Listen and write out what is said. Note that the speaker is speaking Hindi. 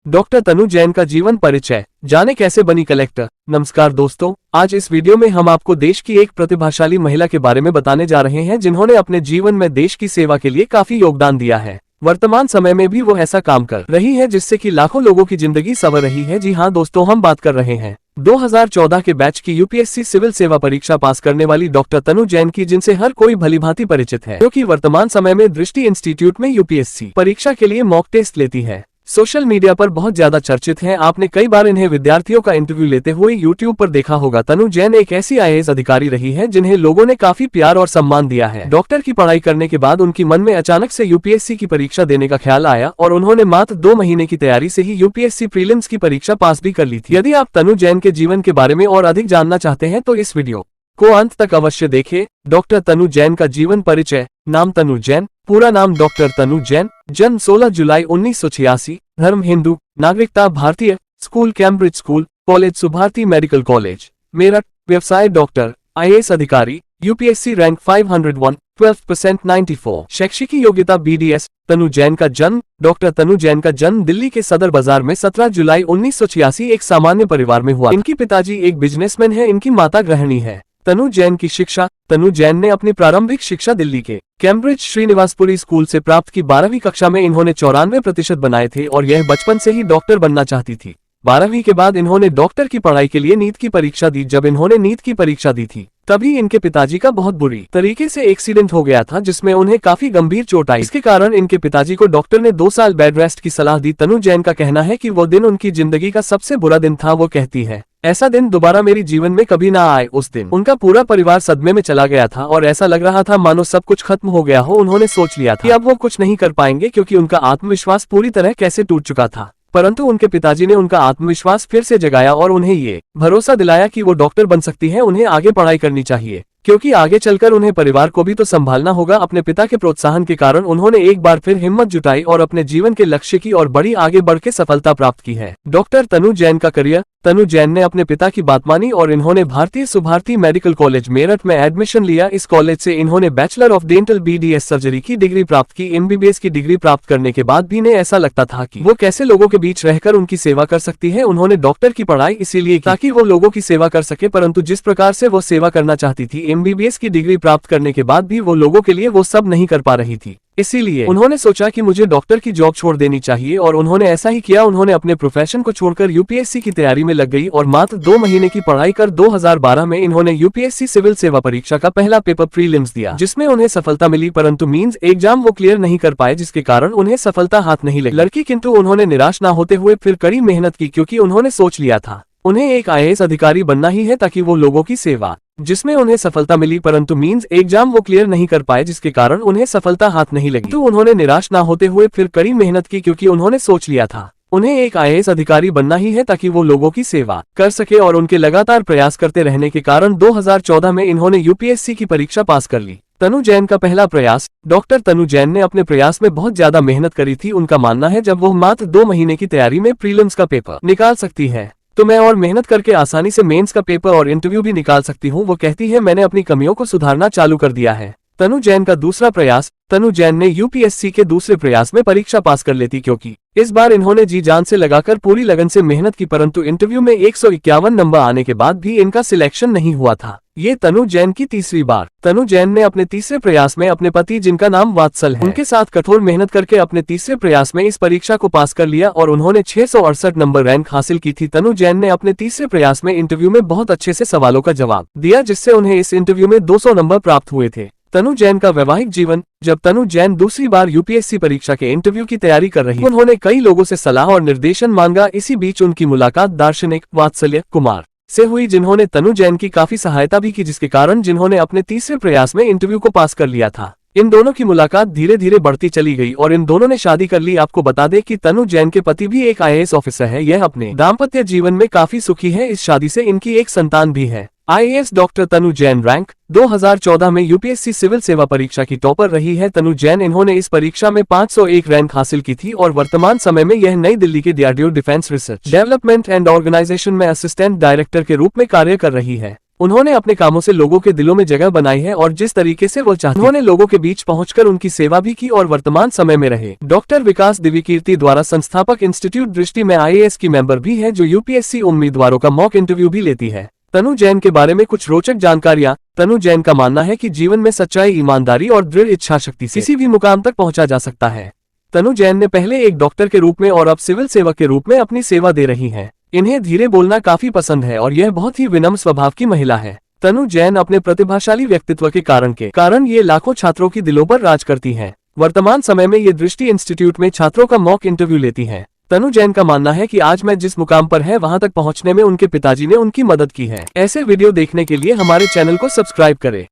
डॉक्टर तनु जैन का जीवन परिचय, जाने कैसे बनी कलेक्टर। नमस्कार दोस्तों, आज इस वीडियो में हम आपको देश की एक प्रतिभाशाली महिला के बारे में बताने जा रहे हैं जिन्होंने अपने जीवन में देश की सेवा के लिए काफी योगदान दिया है। वर्तमान समय में भी वो ऐसा काम कर रही है जिससे कि लाखों लोगों की जिंदगी संवर रही है। जी हाँ दोस्तों, हम बात कर रहे हैं 2014 के बैच की यूपीएससी सिविल सेवा परीक्षा पास करने वाली डॉक्टर तनु जैन की, जिनसे हर कोई भलीभांति परिचित है, क्योंकि वर्तमान समय में दृष्टि इंस्टीट्यूट में यूपीएससी परीक्षा के लिए मॉक टेस्ट लेती है। सोशल मीडिया पर बहुत ज्यादा चर्चित हैं। आपने कई बार इन्हें विद्यार्थियों का इंटरव्यू लेते हुए यूट्यूब पर देखा होगा। तनु जैन एक ऐसी आईएएस अधिकारी रही है जिन्हें लोगों ने काफी प्यार और सम्मान दिया है। डॉक्टर की पढ़ाई करने के बाद उनकी मन में अचानक से यूपीएससी की परीक्षा देने का ख्याल आया और उन्होंने मात्र 2 महीने की तैयारी से ही यूपीएससी प्रीलिम्स की परीक्षा पास भी कर ली थी। यदि आप तनु जैन के जीवन के बारे में और अधिक जानना चाहते हैं तो इस वीडियो को अंत तक अवश्य देखें। डॉक्टर तनु जैन का जीवन परिचय। नाम तनु जैन, पूरा नाम डॉक्टर तनु जैन, जन्म 16 जुलाई 1986, धर्म हिंदू, नागरिकता भारतीय, school Cambridge school, college Subharti medical college Meerut, व्यवसाय डॉक्टर, आईएएस अधिकारी, यूपीएससी रैंक 501, 12% 94, शैक्षिक योग्यता बीडीएस। तनु जैन का जन्म। डॉक्टर तनु जैन का जन्म दिल्ली के सदर बाजार में 17 जुलाई 1986 एक सामान्य परिवार में हुआ। इनकी पिताजी एक बिजनेसमैन है, इनकी माता गृहिणी है। तनु जैन की शिक्षा। तनु जैन ने अपनी प्रारंभिक शिक्षा दिल्ली के कैम्ब्रिज श्रीनिवासपुरी स्कूल से प्राप्त की। 12वीं कक्षा में इन्होंने 94% बनाए थे और यह बचपन से ही डॉक्टर बनना चाहती थी। 12वीं के बाद इन्होंने डॉक्टर की पढ़ाई के लिए नीट की परीक्षा दी। जब इन्होंने नीट की परीक्षा दी थी तभी इनके पिताजी का बहुत बुरी तरीके से एक्सीडेंट हो गया था, जिसमें उन्हें काफी गंभीर चोट आई। इसके कारण इनके पिताजी को डॉक्टर ने 2 साल बेड रेस्ट की सलाह दी। तनु जैन का कहना है कि वो दिन उनकी जिंदगी का सबसे बुरा दिन था। वो कहती है, ऐसा दिन दोबारा मेरी जीवन में कभी ना आए। उस दिन उनका पूरा परिवार सदमे में चला गया था और ऐसा लग रहा था मानो सब कुछ खत्म हो गया हो। उन्होंने सोच लिया था कि अब वो कुछ नहीं कर पाएंगे, क्योंकि उनका आत्मविश्वास पूरी तरह कैसे टूट चुका था। परंतु उनके पिताजी ने उनका आत्मविश्वास फिर से जगाया और उन्हें ये भरोसा दिलाया कि वो डॉक्टर बन सकती हैं। उन्हें आगे पढ़ाई करनी चाहिए, क्योंकि आगे चलकर उन्हें परिवार को भी तो संभालना होगा। अपने पिता के प्रोत्साहन के कारण उन्होंने एक बार फिर हिम्मत जुटाई और अपने जीवन के लक्ष्य की और बड़ी आगे बढ़ के सफलता प्राप्त की है। डॉक्टर तनु जैन का करियर। तनु जैन ने अपने पिता की बात मानी और इन्होंने भारतीय सुभारती मेडिकल कॉलेज मेरठ में एडमिशन लिया। इस कॉलेज से इन्होंने bachelor of dental BDS surgery की डिग्री प्राप्त की। एमबीबीएस की डिग्री प्राप्त करने के बाद भी इन्हें ऐसा लगता था कि वो कैसे लोगों के बीच रहकर उनकी सेवा कर सकती है। उन्होंने डॉक्टर की पढ़ाई इसीलिए ताकि वो लोगों की सेवा कर सके, परंतु जिस प्रकार से वो सेवा करना चाहती थी, एमबीबीएस की डिग्री प्राप्त करने के बाद भी वो लोगों के लिए वो सब नहीं कर पा रही थी। इसीलिए उन्होंने सोचा कि मुझे डॉक्टर की जॉब छोड़ देनी चाहिए और उन्होंने ऐसा ही किया। उन्होंने अपने प्रोफेशन को छोड़कर यूपीएससी की तैयारी में लग गई और मात्र 2 महीने की पढ़ाई कर 2012 में इन्होंने यूपीएससी सिविल सेवा परीक्षा का पहला पेपर प्रीलिम्स दिया, जिसमें उन्हें सफलता मिली। परंतु मींस एग्जाम वो क्लियर नहीं कर पाए, जिसके कारण उन्हें सफलता हाथ नहीं लगी। लड़की किंतु उन्होंने निराश न होते हुए फिर कड़ी मेहनत की, क्योंकि उन्होंने सोच लिया था उन्हें एक आईएएस अधिकारी बनना ही है ताकि वो लोगों की सेवा, जिसमें उन्हें सफलता मिली। परंतु मींस एग्जाम वो क्लियर नहीं कर पाए, जिसके कारण उन्हें सफलता हाथ नहीं लगी। तो उन्होंने निराश ना होते हुए फिर कड़ी मेहनत की, क्योंकि उन्होंने सोच लिया था उन्हें एक आईएएस अधिकारी बनना ही है ताकि वो लोगों की सेवा कर सके। और उनके लगातार प्रयास करते रहने के कारण 2014 में इन्होंने यूपीएससी की परीक्षा पास कर ली। तनु जैन का पहला प्रयास। डॉक्टर तनु जैन ने अपने प्रयास में बहुत ज्यादा मेहनत करी थी। उनका मानना है जब वो मात्र 2 महीने की तैयारी में प्रीलिम्स का पेपर निकाल सकती है तो मैं और मेहनत करके आसानी से मेंस का पेपर और इंटरव्यू भी निकाल सकती हूँ। वो कहती है, मैंने अपनी कमियों को सुधारना चालू कर दिया है। तनु जैन का दूसरा प्रयास। तनु जैन ने यूपीएससी के दूसरे प्रयास में परीक्षा पास कर लेती, क्योंकि इस बार इन्होंने जी जान से लगाकर पूरी लगन से मेहनत की। परंतु इंटरव्यू में 151 नंबर आने के बाद भी इनका सिलेक्शन नहीं हुआ था। ये तनु जैन की तीसरी बार। तनु जैन ने अपने तीसरे प्रयास में अपने पति, जिनका नाम वात्सल है, उनके साथ कठोर मेहनत करके अपने तीसरे प्रयास में इस परीक्षा को पास कर लिया और उन्होंने 668 नंबर रैंक हासिल की थी। तनु जैन ने अपने तीसरे प्रयास में इंटरव्यू में बहुत अच्छे से सवालों का जवाब दिया, जिससे उन्हें इस इंटरव्यू में 200 नंबर प्राप्त हुए थे। तनु जैन का वैवाहिक जीवन। जब तनु जैन दूसरी बार यूपीएससी परीक्षा के इंटरव्यू की तैयारी कर रही, उन्होंने कई लोगों से सलाह और निर्देशन मांगा। इसी बीच उनकी मुलाकात दार्शनिक वात्सल्य कुमार से हुई, जिन्होंने तनु जैन की काफी सहायता भी की, जिसके कारण जिन्होंने अपने तीसरे प्रयास में इंटरव्यू को पास कर लिया था। इन दोनों की मुलाकात धीरे धीरे बढ़ती चली गई और इन दोनों ने शादी कर ली। आपको बता दें कि तनु जैन के पति भी एक आईएएस ऑफिसर है। यह अपने दाम्पत्य जीवन में काफी सुखी है। इस शादी से इनकी एक संतान भी है। आईएएस डॉक्टर तनु जैन रैंक। 2014 में यूपीएससी सिविल सेवा परीक्षा की टॉपर रही है तनु जैन। इन्होंने इस परीक्षा में 501 रैंक हासिल की थी और वर्तमान समय में यह नई दिल्ली के DRDO defence research development and organisation में असिस्टेंट डायरेक्टर के रूप में कार्य कर रही है। उन्होंने अपने कामों से लोगों के दिलों में जगह बनाई है और जिस तरीके से वो चाहते उन्होंने लोगों के बीच पहुंचकर उनकी सेवा भी की और वर्तमान समय में रहे। डॉक्टर विकास दिव्यकीर्ति द्वारा संस्थापक इंस्टीट्यूट दृष्टि में IAS की मेंबर भी है, जो UPSC उम्मीदवारों का मॉक इंटरव्यू भी लेती है। तनु जैन के बारे में कुछ रोचक जानकारियां। तनु जैन का मानना है कि जीवन में सच्चाई, ईमानदारी और दृढ़ इच्छा शक्ति से किसी भी मुकाम तक पहुंचा जा सकता है। तनु जैन ने पहले एक डॉक्टर के रूप में और अब सिविल सेवक के रूप में अपनी सेवा दे रही हैं। इन्हें धीरे बोलना काफी पसंद है और यह बहुत ही विनम्र स्वभाव की महिला है। तनु जैन अपने प्रतिभाशाली व्यक्तित्व के कारण ये लाखों छात्रों की दिलों पर राज करती हैं। वर्तमान समय में ये दृष्टि इंस्टीट्यूट में छात्रों का मॉक इंटरव्यू लेती हैं। तनु जैन का मानना है कि आज मैं जिस मुकाम पर है वहां तक पहुंचने में उनके पिताजी ने उनकी मदद की है। ऐसे वीडियो देखने के लिए हमारे चैनल को सब्सक्राइब करें।